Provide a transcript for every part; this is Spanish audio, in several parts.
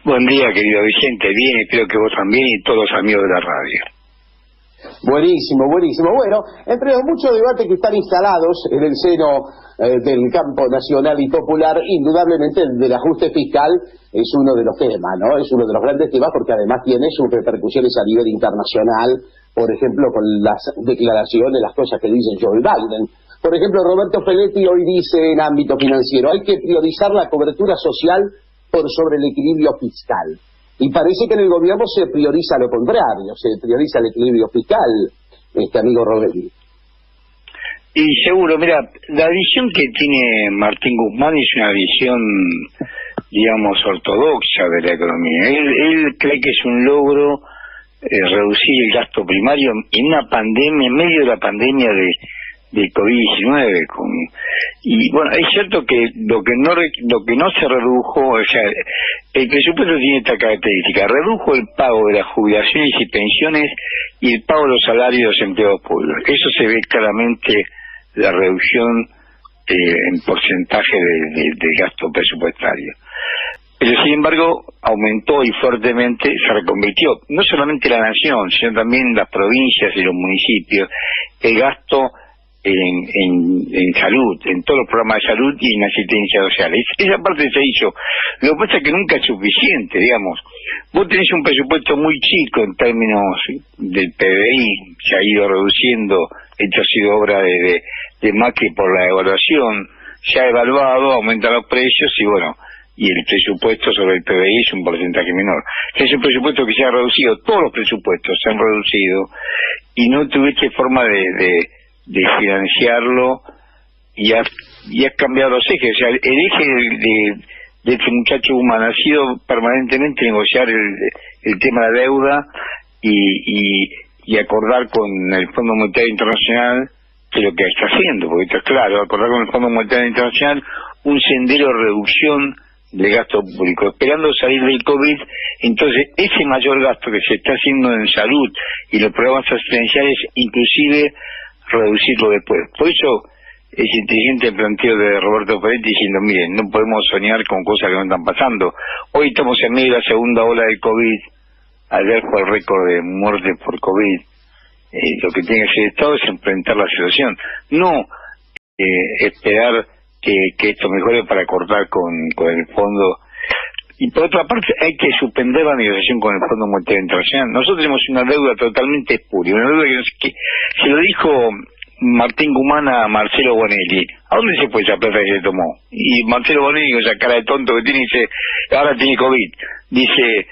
Buen día, querido Vicente. Bien, espero que vos también y todos los amigos de la radio. Buenísimo, buenísimo. Bueno, entre los muchos debates que están instalados en el seno del campo nacional y popular, indudablemente el del ajuste fiscal es uno de los temas, ¿no? Es uno de los grandes temas porque además tiene sus repercusiones a nivel internacional, por ejemplo, con las declaraciones, las cosas que dice Joe Biden. Por ejemplo, Roberto Feletti hoy dice en ámbito financiero, hay que priorizar la cobertura social por sobre el equilibrio fiscal. Y parece que en el gobierno se prioriza lo contrario, se prioriza el equilibrio fiscal, amigo Roberto. Y seguro, mira, la visión que tiene Martín Guzmán es una visión, digamos, ortodoxa de la economía. Él cree que es un logro reducir el gasto primario en una pandemia, en medio de la pandemia de COVID-19. Y bueno, es cierto que lo que no se redujo, o sea, el presupuesto tiene esta característica: redujo el pago de las jubilaciones y pensiones y el pago de los salarios de los empleados públicos. Eso se ve claramente, la reducción en porcentaje del gasto presupuestario. Pero sin embargo aumentó y fuertemente se reconvirtió, no solamente la nación, sino también las provincias y los municipios, el gasto en salud, en todos los programas de salud y en asistencia social. Esa parte se hizo. Lo que pasa es que nunca es suficiente, digamos. Vos tenés un presupuesto muy chico en términos del PBI, se ha ido reduciendo, esto ha sido obra de Macri por la evaluación, se ha evaluado, aumentan los precios y bueno, y el presupuesto sobre el PBI es un porcentaje menor. Es un presupuesto que se ha reducido, todos los presupuestos se han reducido y no tuviste forma de financiarlo y has cambiado los ejes. O sea, el eje de este muchacho humano ha sido permanentemente negociar el tema de la deuda y acordar con el Fondo Monetario Internacional que lo que está haciendo, porque esto es claro, acordar con el Fondo Monetario Internacional un sendero de reducción del gasto público, esperando salir del COVID. Entonces ese mayor gasto que se está haciendo en salud y los programas asistenciales, inclusive reducirlo después. Por eso es inteligente el planteo de Roberto Feletti diciendo, miren, no podemos soñar con cosas que no están pasando. Hoy estamos en medio de la segunda ola del COVID, ayer fue el récord de muertes por COVID. Lo que tiene que hacer el Estado es enfrentar la situación, no esperar que esto mejore para cortar con el fondo. Y por otra parte hay que suspender la negociación con el Fondo Monetario Internacional. Nosotros tenemos una deuda totalmente espuria, una deuda que se lo dijo Martín Guzmán a Marcelo Bonelli. ¿A dónde se fue esa plata que se tomó? Y Marcelo Bonelli, con esa cara de tonto que tiene, dice, ahora tiene COVID. Dice,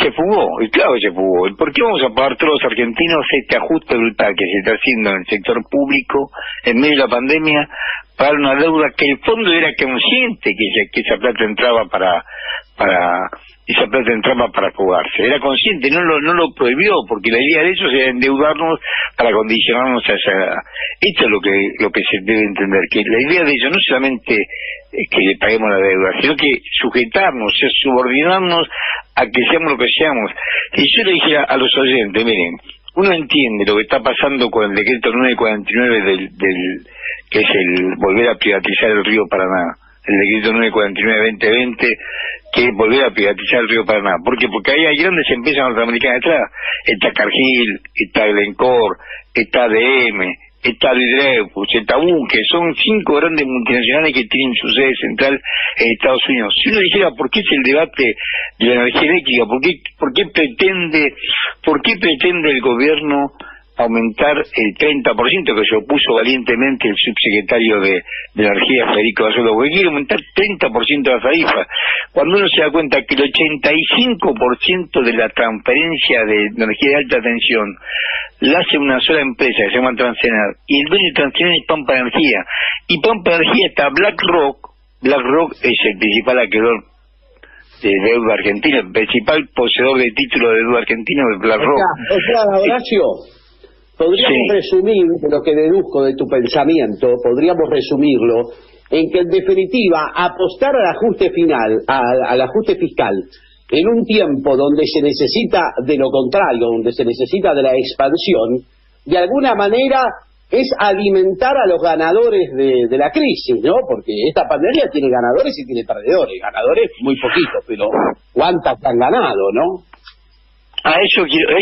se fugó, y claro que se fugó. ¿Por qué vamos a pagar todos los argentinos este ajuste brutal que se está haciendo en el sector público en medio de la pandemia, pagar una deuda que el fondo era consciente que esa plata entraba para fugarse? Era consciente, no lo prohibió, porque la idea de ellos era endeudarnos para condicionarnos a esa. Esto es lo que se debe entender, que la idea de ellos no solamente es que le paguemos la deuda, sino que sujetarnos, subordinarnos a que seamos lo que seamos. Y yo le dije a los oyentes, miren, uno entiende lo que está pasando con el decreto 949 que es el volver a privatizar el río Paraná, el decreto 949-2020, que es volver a privatizar el río Paraná. ¿Por qué? Porque ahí hay grandes empresas norteamericanas detrás. Está Cargill, está Glencore, está ADM, está Hydroelectric, está Bunge, son 5 grandes multinacionales que tienen su sede central en Estados Unidos. Si uno dijera, ¿por qué es el debate de la energía eléctrica? ¿Por qué pretende el gobierno aumentar el 30%, que se opuso valientemente el subsecretario de Energía, Federico Basolo, porque quiere aumentar 30% de la tarifa, cuando uno se da cuenta que el 85% de la transferencia de energía de alta tensión la hace una sola empresa que se llama Transener, y el dueño de Transener es Pampa Energía, y Pampa Energía está BlackRock es el principal acreedor de deuda argentina, el principal poseedor de título de deuda argentina es BlackRock. O sea, Horacio, podríamos resumir lo que deduzco de tu pensamiento, podríamos resumirlo en que en definitiva apostar al ajuste final, al ajuste fiscal, en un tiempo donde se necesita de lo contrario, donde se necesita de la expansión, de alguna manera es alimentar a los ganadores de la crisis, ¿no? Porque esta pandemia tiene ganadores y tiene perdedores, ganadores muy poquitos, pero cuántas han ganado, ¿no? A eso quiero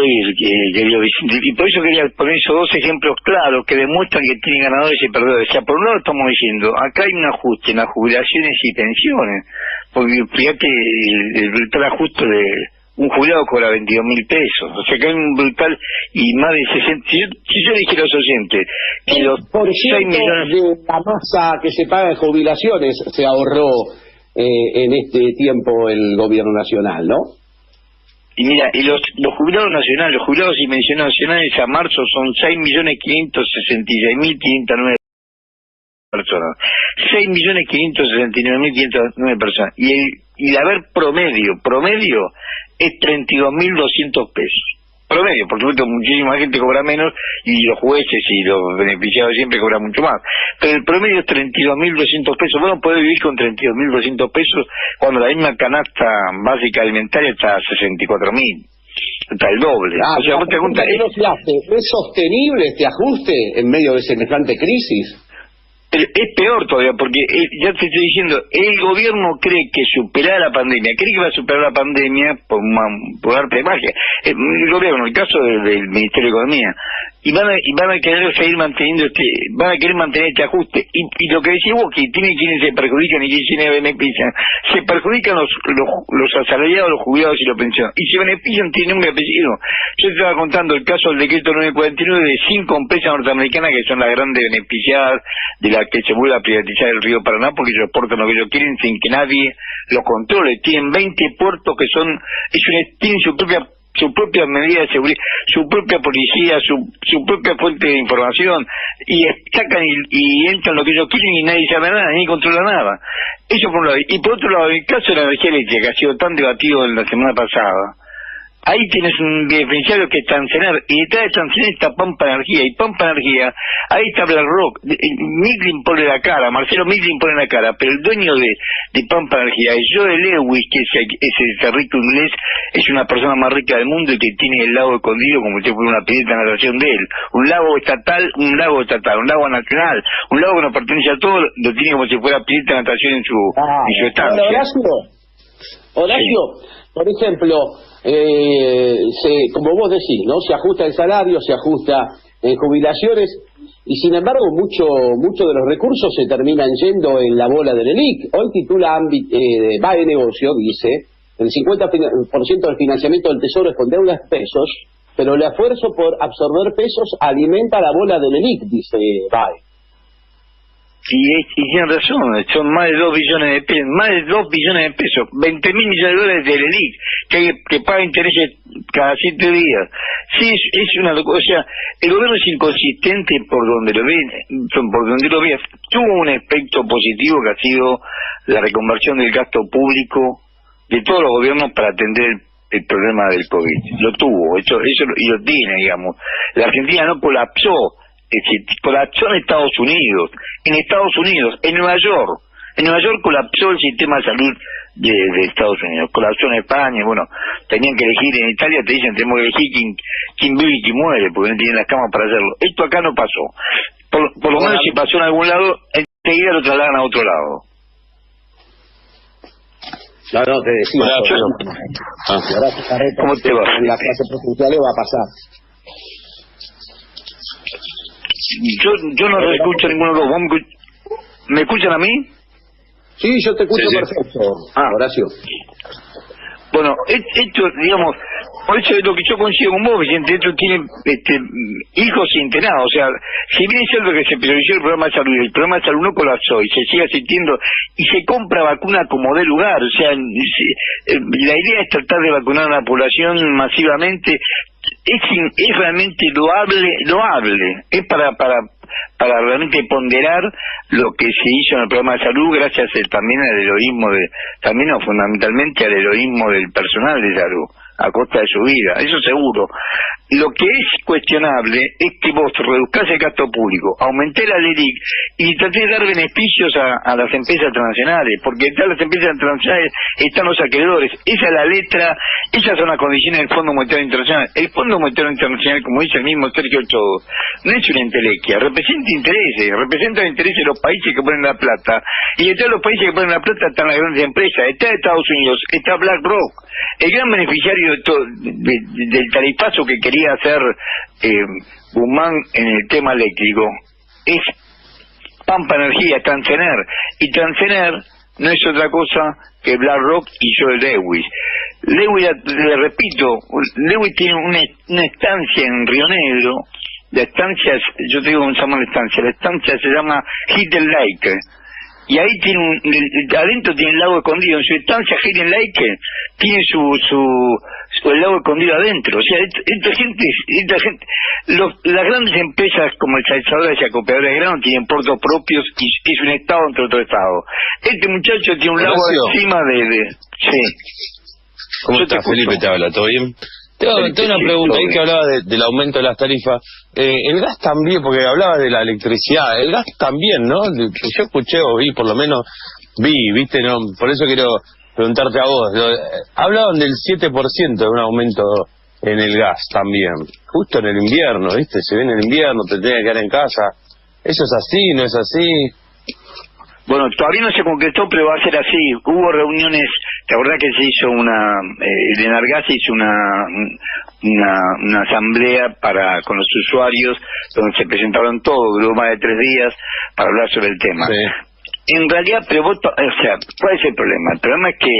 ir, querido Vicente, y por eso quería poner esos dos ejemplos claros que demuestran que tienen ganadores y perdedores. O sea, por un lado estamos diciendo, acá hay un ajuste en las jubilaciones y pensiones, porque fíjate, el brutal ajuste de un jubilado cobra 22.000 pesos, o sea que hay un brutal y más de 60, si yo dije a los oyentes que los 6 millones de la masa que se paga en jubilaciones se ahorró en este tiempo el gobierno nacional, ¿no? Y mira, y los jubilados nacionales, los jubilados y pensionados nacionales a marzo son 6.566.509 personas. 6.569.509 personas. Y el haber promedio es 32.200 pesos. Promedio, por supuesto, muchísima gente cobra menos y los jueces y los beneficiados siempre cobran mucho más. Pero el promedio es 32.200 pesos. Bueno, puede vivir con 32.200 pesos cuando la misma canasta básica alimentaria está a 64.000. Está el doble. O sea, vos te preguntas, ¿es sostenible este ajuste en medio de semejante crisis? Es peor todavía, porque ya te estoy diciendo, el gobierno cree que superará la pandemia, cree que va a superar la pandemia por arte de magia. El gobierno, el caso del Ministerio de Economía, y van a querer seguir manteniendo van a querer mantener este ajuste. Y lo que decís vos, que tiene quienes se perjudican y quienes se benefician, se perjudican los asalariados, los jubilados y los pensionados, y se benefician, tienen nombre y apellido. Yo te estaba contando el caso del decreto 949 de 5 empresas norteamericanas que son las grandes beneficiadas de la que se vuelve a privatizar el río Paraná, porque ellos exportan lo que ellos quieren sin que nadie los controle. Tienen 20 puertos que tienen su propia medida de seguridad, su propia policía, su propia fuente de información, y sacan y entran lo que ellos quieren y nadie sabe nada, ni controla nada. Eso por un lado. Y por otro lado, el caso de la energía eléctrica, que ha sido tan debatido en la semana pasada, ahí tienes un beneficiario que es Tancenar, y detrás de Tancenar está Pampa Energía, y Pampa Energía, ahí está BlackRock. Miglin pone la cara, Marcelo Miglin pone la cara, pero el dueño de Pampa Energía es Joe Lewis, que es ese rico inglés, es una persona más rica del mundo y que tiene el lago escondido como si fuera una pileta de natación de él. Un lago estatal, un lago nacional, un lago que nos pertenece a todos, lo tiene como si fuera pileta de natación en su estancia. Horacio, por ejemplo, como vos decís, ¿no? Se ajusta el salario, se ajusta en jubilaciones, y sin embargo mucho de los recursos se terminan yendo en la bola del ELIC. Hoy titula BAE Negocio, dice, el 50% del financiamiento del Tesoro es con deudas pesos, pero el esfuerzo por absorber pesos alimenta la bola del ELIC, dice BAE. Y tienen razón, son más de 2 billones de pesos, 20.000 millones de dólares del ELIC, que paga intereses cada 7 días. Sí, es una locura. O sea, el gobierno es inconsistente por donde lo ve. Tuvo un aspecto positivo que ha sido la reconversión del gasto público de todos los gobiernos para atender el problema del COVID. Lo tuvo, eso y lo tiene, digamos. La Argentina no colapsó. Es decir, colapsó en Estados Unidos, en Nueva York colapsó el sistema de salud de Estados Unidos, colapsó en España, bueno, tenían que elegir, en Italia te dicen, tenemos que elegir quién vive y quién muere, porque no tienen las camas para hacerlo. Esto acá no pasó, por lo menos si pasó en algún lado, enseguida lo trasladan a otro lado. No, te decía, ¿cómo te va? En la clase presencial va a pasar. Yo no escucho a ninguno de los dos. ¿Me escuchan a mí? Sí, yo te escucho perfecto, Horacio. Bueno, esto, digamos, por eso es lo que yo coincido con vos, Vicente, esto tiene hijos internados, o sea, si bien es cierto que se priorizó el programa de salud, el programa de salud no colapsó y se sigue asistiendo y se compra vacuna como dé lugar, o sea, la idea es tratar de vacunar a la población masivamente, es realmente loable, es para realmente ponderar lo que se hizo en el programa de salud gracias también al heroísmo fundamentalmente al heroísmo del personal de salud a costa de su vida, eso seguro. Lo que es cuestionable es que vos reduzcás el gasto público, aumentés la LELIC y tratés de dar beneficios a las empresas transnacionales, porque detrás de las empresas transnacionales están los acreedores. Esa es la letra, esas son las condiciones del Fondo Monetario Internacional. El Fondo Monetario Internacional, como dice el mismo Sergio Ochoa, no es una entelequia, representa los intereses de los países que ponen la plata, y detrás de los países que ponen la plata están las grandes empresas, está Estados Unidos, está BlackRock, el gran beneficiario de todo, del tarifazo que quería hacer Guzmán en el tema eléctrico es Pampa Energía, Transener, y Transener no es otra cosa que BlackRock y Joe Lewis. Lewis, le repito, Lewis tiene una estancia en Río Negro. La estancia, yo te digo cómo se llama la estancia se llama Hidden Lake, y ahí tiene adentro tiene el lago escondido. En su estancia Hidden Lake tiene el lago escondido adentro. O sea, esta gente, las grandes empresas como el Salzador y Acopiadora de Grano tienen puertos propios y es un estado entre otro estado. Este muchacho tiene un lago encima de sí. ¿Cómo estás, Felipe? Te habla, ¿todo bien? Tengo una pregunta ahí que hablaba del aumento de las tarifas. El gas también, porque hablaba de la electricidad, el gas también, ¿no? Yo escuché o vi, por lo menos viste, ¿no? Por eso quiero preguntarte a vos. Hablaban del 7% de un aumento en el gas también, justo en el invierno, ¿viste? Se viene el invierno, te tenés que quedar en casa. ¿Eso es así, no es así? Bueno, todavía no se concretó, pero va a ser así. Hubo reuniones, la verdad que se hizo el Enargas hizo una asamblea con los usuarios, donde se presentaron todos, duró más de 3 días, para hablar sobre el tema. Sí. En realidad, pero vos, o sea, ¿cuál es el problema? El problema es que,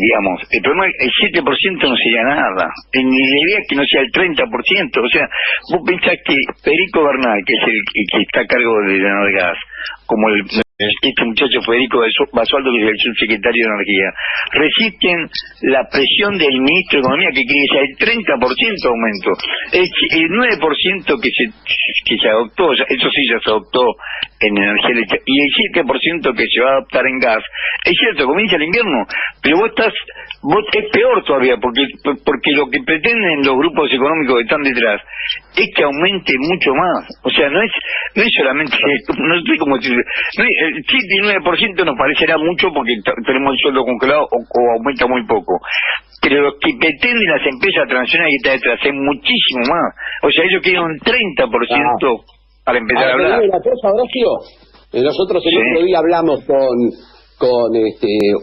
digamos, el problema es que el 7% no sería nada. Ni la idea es que no sea el 30%. O sea, vos pensás que Federico Bernal, que es el que está a cargo del Enargas, como este muchacho Federico Basualdo, que es el subsecretario de Energía, resisten la presión del ministro de Economía, que quiere que sea el 30% de aumento. El 9% que se adoptó, eso sí ya se adoptó en energía eléctrica, y el 7% que se va a adoptar en gas. Es cierto, comienza el invierno, pero vos es peor todavía, porque lo que pretenden los grupos económicos que están detrás es que aumente mucho más. O sea, no es solamente, no sé cómo decirlo, el 7 y 9% nos parecerá mucho porque tenemos el sueldo congelado o aumenta muy poco. Pero lo que pretenden las empresas transnacionales que están detrás es muchísimo más. O sea, ellos quieren un 30% para empezar a hablar. Una cosa, Horacio, nosotros el otro día hablamos con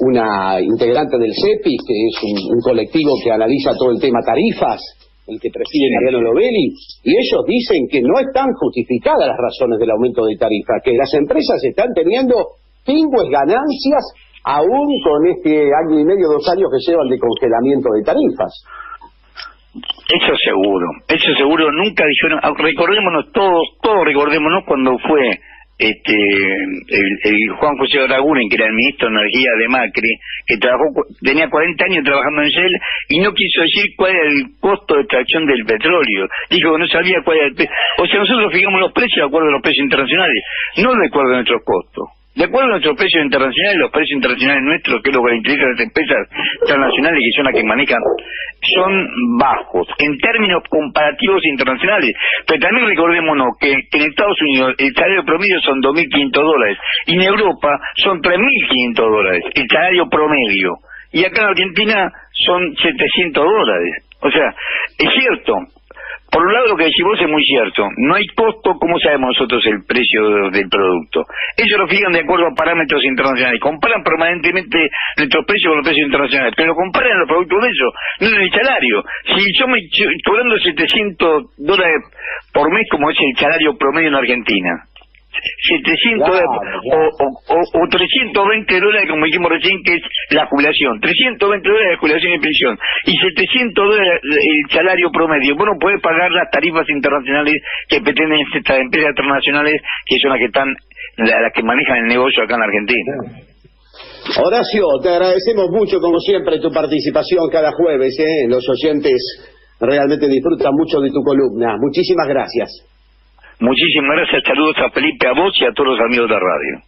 una integrante del CEPIS, que es un colectivo que analiza todo el tema tarifas, el que preside Mariano Lovelli, y ellos dicen que no están justificadas las razones del aumento de tarifa, que las empresas están teniendo pingües ganancias aún con este año y medio, 2 años que llevan de congelamiento de tarifas. Eso seguro, nunca dijeron, recordémonos todos recordémonos cuando fue el Juan José Oraguren, que era el ministro de Energía de Macri, que tenía 40 años trabajando en Shell y no quiso decir cuál era el costo de extracción del petróleo. Dijo que no sabía cuál era el precio. O sea, nosotros fijamos los precios de acuerdo a los precios internacionales, no de acuerdo a nuestros costos. De acuerdo a nuestros precios internacionales, los precios internacionales nuestros, que es lo que interesa a las empresas transnacionales, que son las que manejan, son bajos en términos comparativos internacionales. Pero también recordémonos que en Estados Unidos el salario promedio son $2.500 y en Europa son $3.500 el salario promedio, y acá en Argentina son $700. O sea, es cierto. Por un lado, lo que decís vos es muy cierto. No hay costo, ¿cómo sabemos nosotros el precio del producto? Ellos lo fijan de acuerdo a parámetros internacionales. Comparan permanentemente nuestros precios con los precios internacionales, pero comparan los productos de ellos, no en el salario. Si yo me cobrando $700 por mes, como es el salario promedio en Argentina, $700 o $320, como dijimos recién, que es la jubilación, $320 de jubilación y pensión, y $700 el salario promedio. Vos no podés pagar las tarifas internacionales que pretenden estas empresas transnacionales, que son las que manejan el negocio acá en Argentina. Horacio, te agradecemos mucho, como siempre, tu participación cada jueves, ¿eh? Los oyentes realmente disfrutan mucho de tu columna. Muchísimas gracias. Muchísimas gracias, saludos a Felipe, a vos y a todos los amigos de la radio.